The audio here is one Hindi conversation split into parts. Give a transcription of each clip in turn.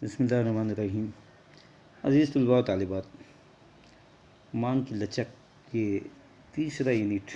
बिस्मिल्लाहिर्रहमानिर्रहीम। अज़ीज़ तलबा व तालिबात, मांग की लचक ये तीसरा यूनिट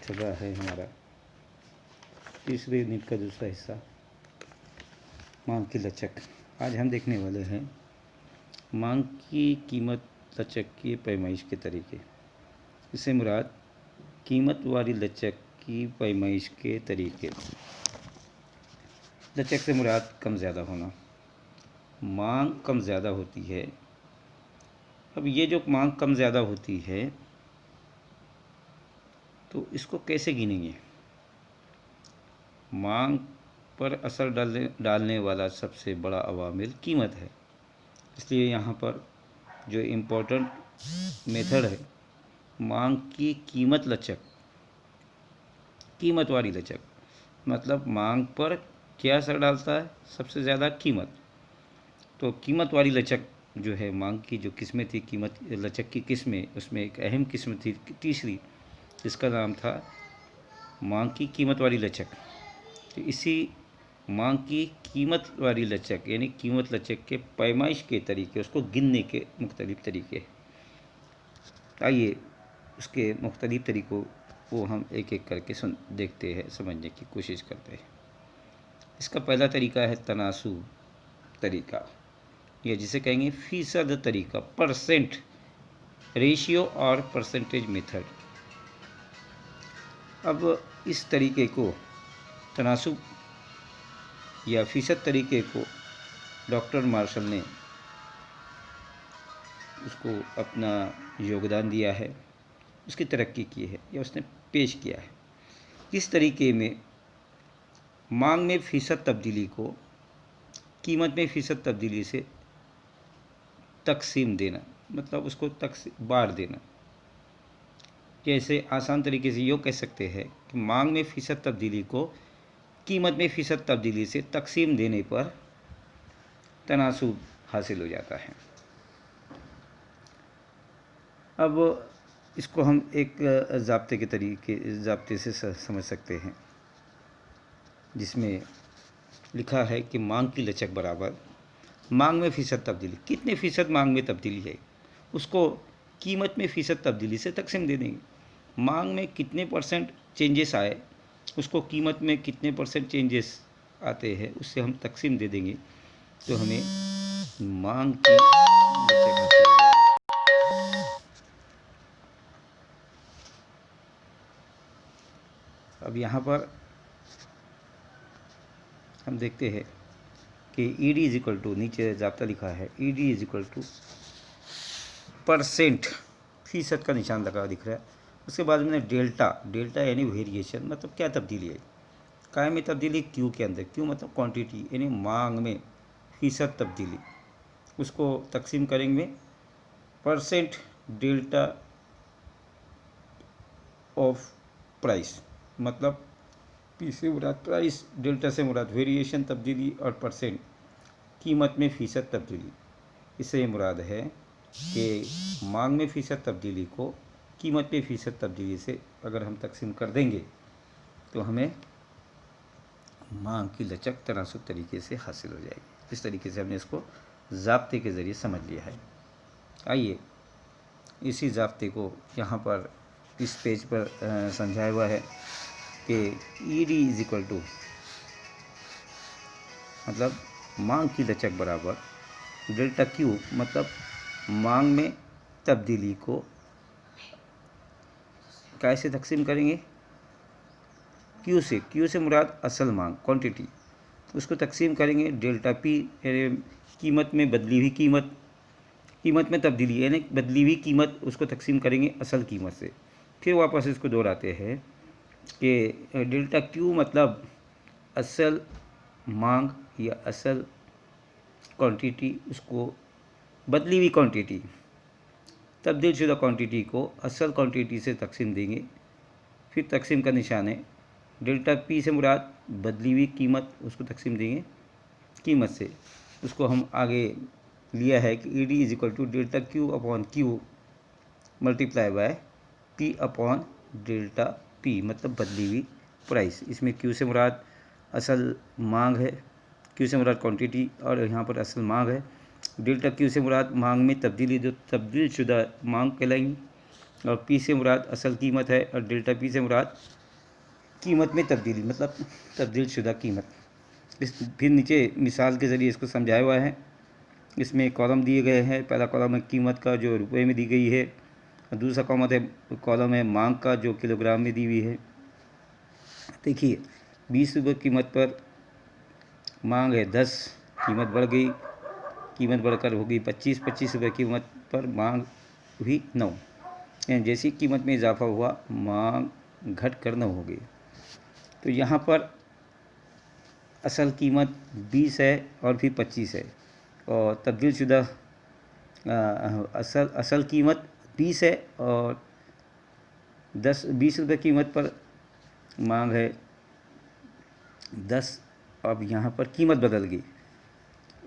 चल रहा है हमारा। तीसरे यूनिट का दूसरा हिस्सा मांग की लचक। आज हम देखने वाले हैं मांग की कीमत लचक की पैमाइश के तरीके। इससे मुराद कीमत वाली लचक की पैमाइश के तरीके। लचक से मुराद कम ज़्यादा होना। मांग कम ज़्यादा होती है। अब ये जो मांग कम ज़्यादा होती है तो इसको कैसे गिनेंगे? मांग पर असर डालने वाला सबसे बड़ा अवामिल कीमत है। इसलिए यहाँ पर जो इम्पोर्टेंट मेथड है, मांग की कीमत लचक, कीमत वाली लचक, मतलब मांग पर क्या असर डालता है? सबसे ज़्यादा कीमत। तो कीमत वाली लचक जो है, मांग की जो किस्में थी, कीमत लचक की किस्में, उसमें एक अहम किस्म थी तीसरी, जिसका नाम था मांग की कीमत वाली लचक। तो इसी मांग की कीमत वाली लचक यानी कीमत लचक के पैमाइश के तरीके, उसको गिनने के मुख्तलिफ तरीके। आइए उसके मुख्तलिफ तरीक़ों को हम एक एक करके देखते हैं, समझने की कोशिश करते हैं। इसका पहला तरीका है तनासुब तरीका, या जिसे कहेंगे फ़ीसद तरीका, परसेंट रेशियो और परसेंटेज मेथड। अब इस तरीके को, तनासुब या फ़ीसद तरीके को, डॉक्टर मार्शल ने उसको अपना योगदान दिया है, उसकी तरक्की की है या उसने पेश किया है। इस तरीके में मांग में फ़ीसद तब्दीली को कीमत में फ़ीसद तब्दीली से तकसीम देना, मतलब उसको बाँट देना। जैसे आसान तरीके से यूँ कह सकते हैं कि मांग में फ़ीसद तब्दीली को कीमत में फ़ीसद तब्दीली से तकसीम देने पर तनासुब हासिल हो जाता है। अब इसको हम एक ज़ाब्ते से समझ सकते हैं, जिसमें लिखा है कि मांग की लचक बराबर मांग में फ़ीसद तब्दीली, कितने फ़ीसद मांग में तब्दीली है उसको कीमत में फ़ीसद तब्दीली से तकसीम दे देंगे। मांग में कितने परसेंट चेंजेस आए उसको कीमत में कितने परसेंट चेंजेस आते हैं उससे हम तकसीम दे देंगे, तो हमें मांग की लचक हासिल हो जाएगी। अब यहाँ पर हम देखते हैं कि E D is equal to, नीचे ज़ाब्ता लिखा है, E D is equal to percent, फ़ीसद का निशान लगा दिख रहा है। उसके बाद में डेल्टा, डेल्टा यानी वेरिएशन, मतलब क्या तब्दीली है, काय में तब्दीली, क्यू के अंदर, क्यू मतलब क्वांटिटी यानी मांग में फ़ीसद तब्दीली, उसको तकसीम करेंगे परसेंट डेल्टा ऑफ प्राइस, मतलब पी से मुराद प्राइस, डेल्टा से मुराद वेरिएशन तब्दीली, और परसेंट कीमत में फ़ीसद तब्दीली। इससे मुराद है कि मांग में फ़ीसद तब्दीली को कीमत में फ़ीसद तब्दीली से अगर हम तकसीम कर देंगे तो हमें मांग की लचक तनासुब तरीके से हासिल हो जाएगी। इस तरीके से हमने इसको ज़ाब्ते के ज़रिए समझ लिया है। आइए इसी ज़ाब्ते को यहाँ पर इस पेज पर समझाया हुआ है कि E D is equal to, मतलब मांग की लचक बराबर डेल्टा क्यू, मतलब मांग में तब्दीली को कैसे तकसीम करेंगे, क्यू से, क्यू से मुराद असल मांग क्वांटिटी, उसको तकसीम करेंगे डेल्टा पी कीमत में बदली हुई कीमत, कीमत में तब्दीली यानी बदली हुई कीमत, उसको तकसीम करेंगे असल कीमत से। फिर वापस इसको दोहराते हैं कि डेल्टा क्यू मतलब असल मांग या असल क्वांटिटी, उसको बदली हुई क्वांटिटी, तब्दील शुदा क्वांटिटी को असल क्वांटिटी से तकसीम देंगे। फिर तकसीम का निशान है, डेल्टा पी से मुराद बदली हुई कीमत, उसको तकसीम देंगे कीमत से। उसको हम आगे लिया है कि E D is equal to delta Q upon Q multiply by P upon delta P, मतलब बदली हुई प्राइस। इसमें क्यू से मुराद असल मांग है क्यू से मुराद क्वांटिटी और यहाँ पर असल मांग है। डेल्टा क्यू से मुराद मांग में तब्दीली, जो तब्दील शुदा मांग कहलाएंगी, और पी से मुराद असल कीमत है, और डेल्टा पी से मुराद कीमत में तब्दीली, मतलब तब्दील शुदा कीमत। इस फिर नीचे मिसाल के ज़रिए इसको समझाया हुआ है। इसमें कॉलम दिए गए हैं। पहला कॉलम है कीमत का, जो रुपए में दी गई है, और दूसरा कॉलम है मांग का, जो किलोग्राम में दी हुई है। देखिए 20 रुपये कीमत पर मांग है 10, कीमत बढ़ गई, कीमत बढ़कर हो गई 25, 25 रुपये कीमत पर मांग हुई 9। यानी जैसी कीमत में इजाफा हुआ मांग घट कर 9 हो गई। तो यहाँ पर असल कीमत 20 है और फिर 25 है, और तब्दील शुदा असल कीमत 20 है और 20 रुपये कीमत पर मांग है 10। अब यहाँ पर कीमत बदल गई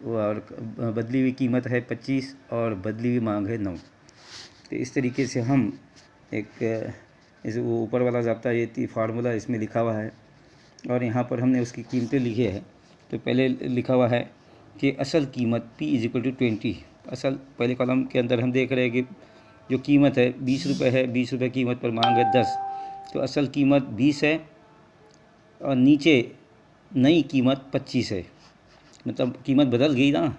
और बदली हुई कीमत है 25 और बदली हुई मांग है 9। तो इस तरीके से हम एक इस वो ऊपर वाला ज़ाब्ता ये फार्मूला इसमें लिखा हुआ है, और यहाँ पर हमने उसकी कीमतें लिखी है। तो पहले लिखा हुआ है कि असल कीमत P = 20। असल पहले कॉलम के अंदर हम देख रहे हैं कि जो कीमत है 20 रुपये है, 20 रुपये कीमत पर मांग है 10, तो असल कीमत 20 है और नीचे नई कीमत 25 है, मतलब कीमत बदल गई ना,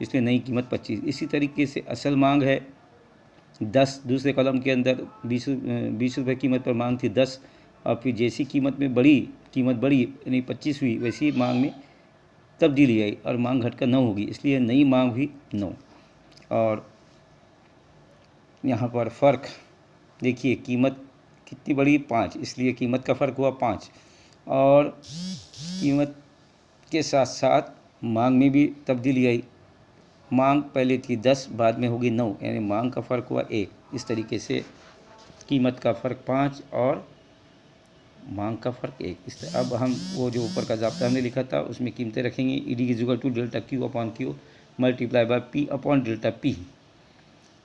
इसलिए नई कीमत 25। इसी तरीके से असल मांग है 10, दूसरे कॉलम के अंदर 20 रुपये कीमत पर मांग थी 10, और फिर जैसी कीमत बढ़ी यानी 25 हुई, वैसी मांग में तब्दीली आई और मांग घटकर 9 होगी, इसलिए नई मांग हुई 9। और यहाँ पर फ़र्क देखिए, कीमत कितनी बढ़ी 5, इसलिए कीमत का फ़र्क हुआ 5, और कीमत के साथ साथ मांग में भी तब्दीली आई। मांग पहले थी 10, बाद में होगी 9, यानी मांग का फ़र्क हुआ 1। इस तरीके से कीमत का फ़र्क 5 और मांग का फ़र्क 1। इस तरह अब हम वो जो ऊपर का ज़ाब्ता हमने लिखा था उसमें कीमतें रखेंगे। ED = delta Q upon Q multiply by P upon delta P।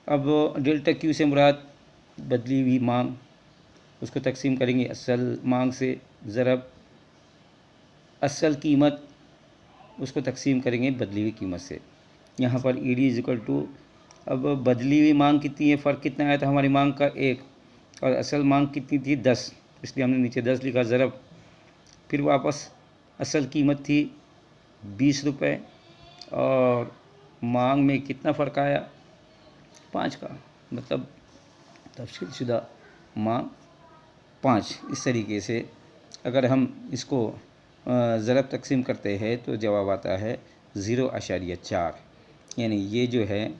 अब डेल्टा Q से मुराद बदली हुई मांग, उसको तकसीम करेंगे असल मांग से, ज़रब असल कीमत, उसको तकसीम करेंगे बदली हुई कीमत से। यहाँ पर ED अब बदली हुई मांग कितनी है, फ़र्क कितना आया था हमारी मांग का 1, और असल मांग कितनी थी 10, इसलिए हमने नीचे 10 लिखा, ज़रब फिर वापस असल कीमत थी 20 रुपये और मांग में कितना फ़र्क आया 5 का, मतलब तफसील शुदा मांग 5। इस तरीके से अगर हम इसको ज़रब तकसीम करते हैं तो जवाब आता है 0.4, यानी ये जो है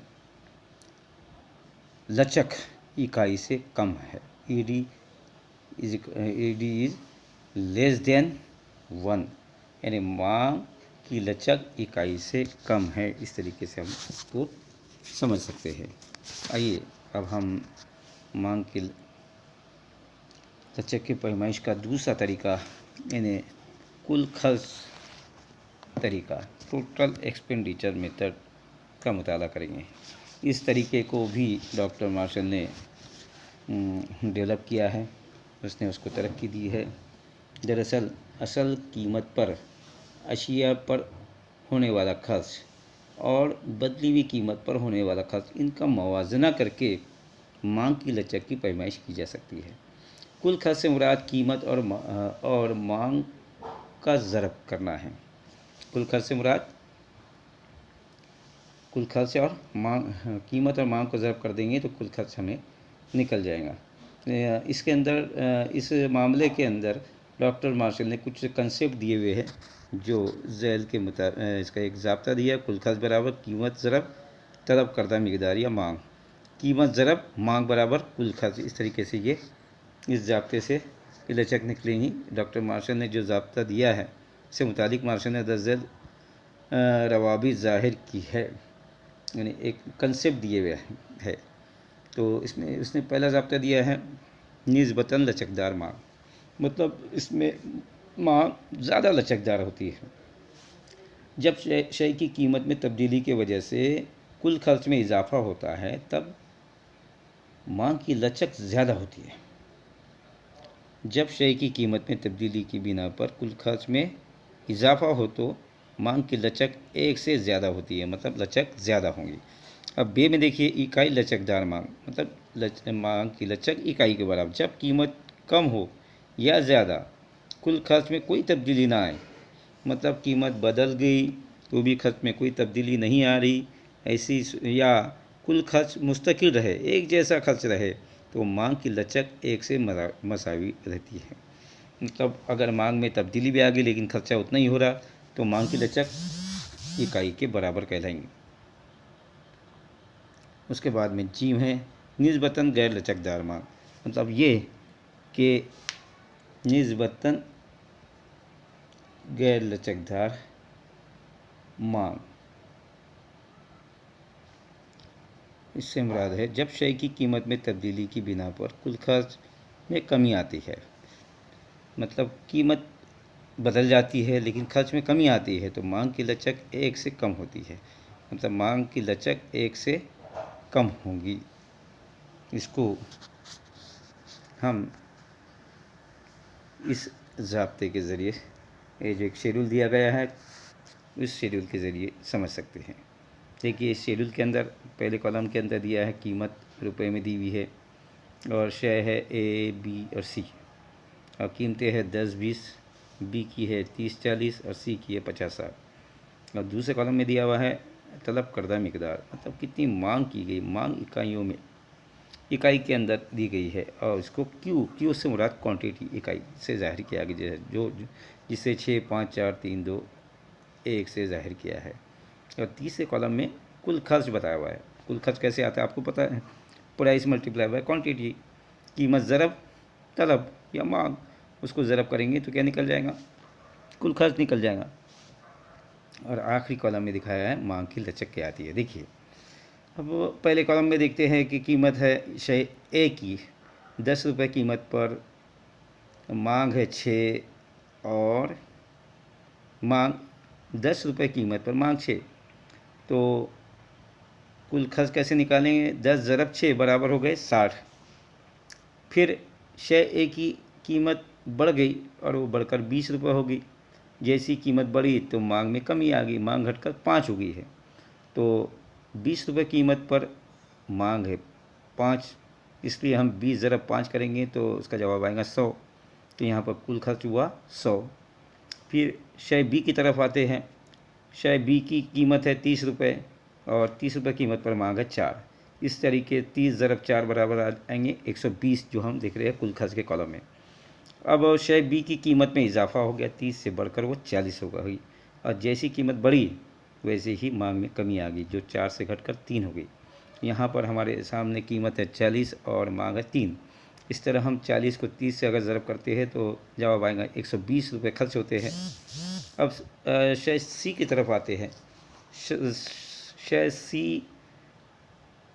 लचक इकाई से कम है। ED इज़ लेस देन 1, यानी मांग की लचक इकाई से कम है। इस तरीके से हम इसको समझ सकते हैं। आइए अब हम मांग की लचक की पैमाइश का दूसरा तरीका, यानी कुल खर्च तरीका, टोटल एक्सपेंडिचर मेथड का मुताला करेंगे। इस तरीके को भी डॉक्टर मार्शल ने डेवलप किया है, उसने उसको तरक्की दी है। दरअसल असल कीमत पर अशिया पर होने वाला खर्च और बदली हुई कीमत पर होने वाला खर्च, इनका मवाजना करके मांग की लचक की पैमाइश की जा सकती है। कुल खर्च से मुराद कीमत और मांग का ज़रब करना है। कुल खर्च से मुराद कुल खर्च और मांग, कीमत और मांग को ज़रब कर देंगे तो कुल खर्च हमें निकल जाएगा। इसके अंदर इस मामले के अंदर डॉक्टर मार्शल ने कुछ कंसेप्ट दिए हुए हैं, जो झैल के मुताबिक इसका एक ज़ाब्ता दिया, कुल खर्च बराबर कीमत ज़रब तलब करदा मिकदार या मांग, कीमत ज़रब मांग बराबर कुल खर्च। इस तरीके से ये इस ज़ाब्ते से लचक निकलेंगी। डॉक्टर मार्शल ने जो ज़ाब्ता दिया है इससे मुतालिक मार्शल ने दर्जल रवाबी ज़ाहिर की है, यानी एक कंसेप्ट दिए हुए है। तो इसमें उसने पहला ज़ाब्ता दिया है निस्बतन लचकदार मांग, मतलब इसमें मांग ज़्यादा लचकदार होती है। जब शय की कीमत में तब्दीली की वजह से कुल खर्च में इजाफा होता है तब मांग की लचक ज़्यादा होती है। जब शय की कीमत में तब्दीली की बिना पर कुल खर्च में इजाफा हो तो मांग की लचक एक से ज़्यादा होती है, मतलब लचक ज़्यादा होंगी। अब बे में देखिए, इकाई लचकदार मांग, मतलब मांग की लचक इकाई के बराबर, जब कीमत कम हो या ज़्यादा कुल खर्च में कोई तब्दीली ना आए, मतलब कीमत बदल गई तो भी खर्च में कोई तब्दीली नहीं आ रही ऐसी, या कुल खर्च मुस्तकिल रहे, एक जैसा खर्च रहे, तो मांग की लचक एक से मसावी रहती है। मतलब अगर मांग में तब्दीली भी आ गई लेकिन खर्चा उतना ही हो रहा तो मांग की लचक इकाई के बराबर कहलाएंगे। उसके बाद में जीव है निस्बतन गैर लचकदार मांग, मतलब ये कि निस्बतन गैर लचकदार मांग, इससे मुराद है जब शय की कीमत में तब्दीली की बिना पर कुल खर्च में कमी आती है, मतलब कीमत बदल जाती है लेकिन खर्च में कमी आती है तो मांग की लचक एक से कम होती है, मतलब मांग की लचक एक से कम होगी। इसको हम इस ज़ाब्ते के ज़रिए, ये जो एक शेड्यूल दिया गया है उस शेड्यूल के ज़रिए समझ सकते हैं। देखिए इस शेड्यूल के अंदर पहले कॉलम के अंदर दिया है कीमत रुपए में दी हुई है और शय है ए बी और सी, और कीमतें है 10-20, बी की है 30-40 और सी की है 50-60। और दूसरे कॉलम में दिया हुआ है तलब करदा मिकदार, मतलब कितनी मांग की गई, मांग इकाइयों में इकाई के अंदर दी गई है, और इसको क्यू से मुराद क्वांटिटी इकाई से जाहिर किया गया है, जो जिसे 6, 5, 4, 3, 2, 1 से जाहिर किया है। और तीसरे कॉलम में कुल खर्च बताया हुआ है। कुल खर्च कैसे आता है आपको पता है, प्राइस मल्टीप्लाई बाय क्वांटिटी, कीमत ज़रब तलब या मांग, उसको ज़रब करेंगे तो क्या निकल जाएगा, कुल खर्च निकल जाएगा। और आखिरी कॉलम में दिखाया है मांग की लचक क्या आती है। देखिए अब पहले कॉलम में देखते हैं कि कीमत है शय ए की 10 रुपये कीमत पर, मांग है 6, और मांग 10 रुपये कीमत पर मांग 6, तो कुल खर्च कैसे निकालेंगे, 10 ज़रब 6 बराबर हो गए 60। फिर शय ए की कीमत बढ़ गई और वो बढ़कर 20 रुपये हो गई, जैसी कीमत बढ़ी तो मांग में कमी आ गई, मांग घटकर 5 हो गई है, तो 20 रुपये कीमत पर मांग है 5, इसलिए हम 20 ज़रब 5 करेंगे तो उसका जवाब आएगा 100, तो यहाँ पर कुल खर्च हुआ 100। फिर शय बी की तरफ आते हैं, शय बी की कीमत है 30 रुपये और 30 रुपये कीमत पर मांग है 4, इस तरीके 30 ज़रब 4 बराबर आएंगे 120, जो हम देख रहे हैं कुल खर्च के कॉलम में। अब शय बी की कीमत में इजाफा हो गया, 30 से बढ़कर वो 40 हो गई, और जैसी कीमत बढ़ी वैसे ही मांग में कमी आ गई, जो 4 से घटकर 3 हो गई। यहाँ पर हमारे सामने कीमत है 40 और मांग है 3, इस तरह हम 40 को 30 से अगर ज़रब करते हैं तो जवाब आएगा 120 रुपये खर्च होते हैं। अब शय सी की तरफ आते हैं, शय सी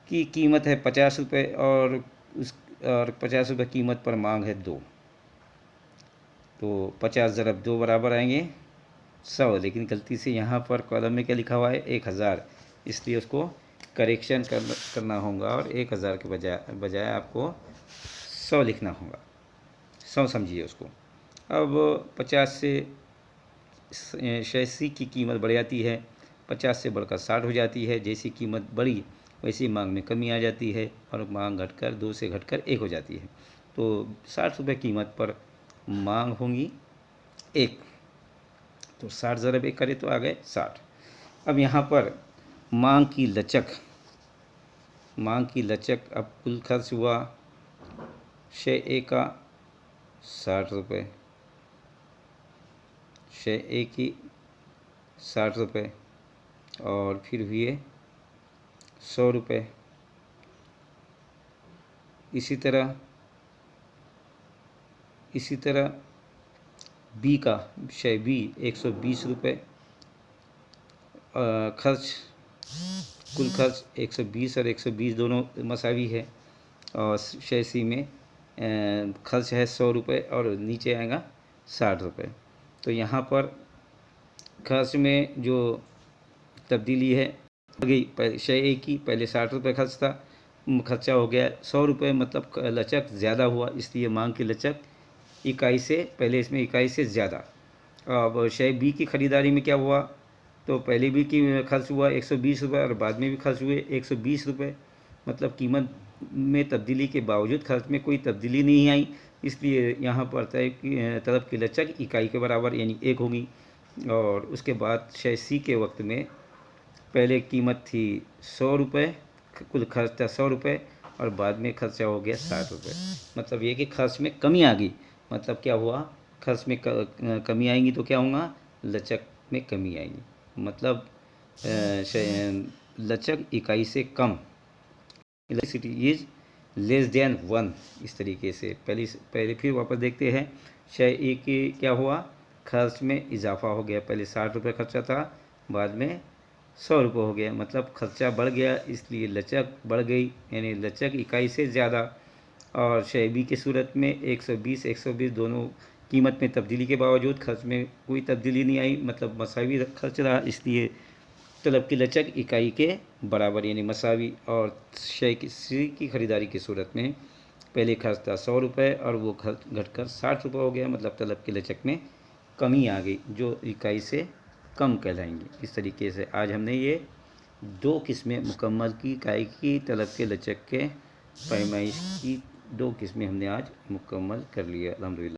की कीमत है 50 रुपये और 50 रुपये कीमत पर मांग है 2, तो 50 ज़रब 2 बराबर आएंगे 100, लेकिन गलती से यहाँ पर कॉलम में क्या लिखा हुआ है 1000, इसलिए उसको करेक्शन करना होगा और 1000 के बजाय आपको 100 लिखना होगा, 100 समझिए उसको। अब 50 से शय सी की कीमत बढ़ जाती है, 50 से बढ़कर 60 हो जाती है, जैसी कीमत बढ़ी वैसी मांग में कमी आ जाती है और मांग घटकर 2 से घटकर 1 हो जाती है, तो 60 रुपये कीमत पर मांग होंगी 1, तो 60 ज़रब 1 करें तो आ गए 60। अब यहाँ पर मांग की लचक, अब कुल खर्च हुआ शय ए का 60 रुपये, शय ए की 60 रुपये, और फिर हुए 100 रुपये। इसी तरह बी का, शय बी 120 रुपये, खर्च कुल खर्च 120 और 120 दोनों मसावी है, और शय सी में खर्च है 100 रुपये और नीचे आएगा 60 रुपये। तो यहाँ पर खर्च में जो तब्दीली है गई, शय ए की पहले 60 रुपये खर्च था, खर्चा हो गया 100 रुपये, मतलब लचक ज़्यादा हुआ, इसलिए मांग की लचक इकाई से पहले इसमें इकाई से ज़्यादा। अब शय बी की ख़रीदारी में क्या हुआ, तो पहले भी कि खर्च हुआ 120 रुपये और बाद में भी खर्च हुए 120 रुपये, मतलब कीमत में तब्दीली के बावजूद खर्च में कोई तब्दीली नहीं आई, इसलिए यहाँ पर आता है कि तलब की लचक इकाई के बराबर यानी 1 होगी। और उसके बाद शेष सी के वक्त में पहले कीमत थी 100 रुपये, कुल खर्च था 100 रुपये और बाद में खर्चा हो गया 60 रुपये, मतलब ये कि खर्च में कमी आ गई। मतलब क्या हुआ, खर्च में कमी आएगी तो क्या होगा, लचक में कमी आएगी, मतलब लचक इकाई से कम, इलेक्ट्रिसिटी इज लेस देन 1, इस तरीके से। पहले फिर वापस देखते हैं, शेष ए के क्या हुआ, खर्च में इजाफा हो गया, पहले 60 रुपये खर्चा था, बाद में 100 रुपये हो गया, मतलब खर्चा बढ़ गया, इसलिए लचक बढ़ गई, यानी लचक इकाई से ज़्यादा। और शेष बी की सूरत में 120 दोनों कीमत में तब्दीली के बावजूद खर्च में कोई तब्दीली नहीं आई, मतलब मसावी खर्च रहा, इसलिए तलब की लचक इकाई के बराबर यानी मसावी। और शेष सी की ख़रीदारी की सूरत में पहले खर्च था 100 रुपये और वो खर्च घटकर 60 रुपये हो गया, मतलब तलब की लचक में कमी आ गई, जो इकाई से कम कहलाएंगी। इस तरीके से आज हमने ये 2 किस्में मुकम्मल की इकाई की तलब के लचक के पैमाइश की 2 किस्में हमने आज मुकम्मल कर लिया, अल्हम्दुलिल्लाह।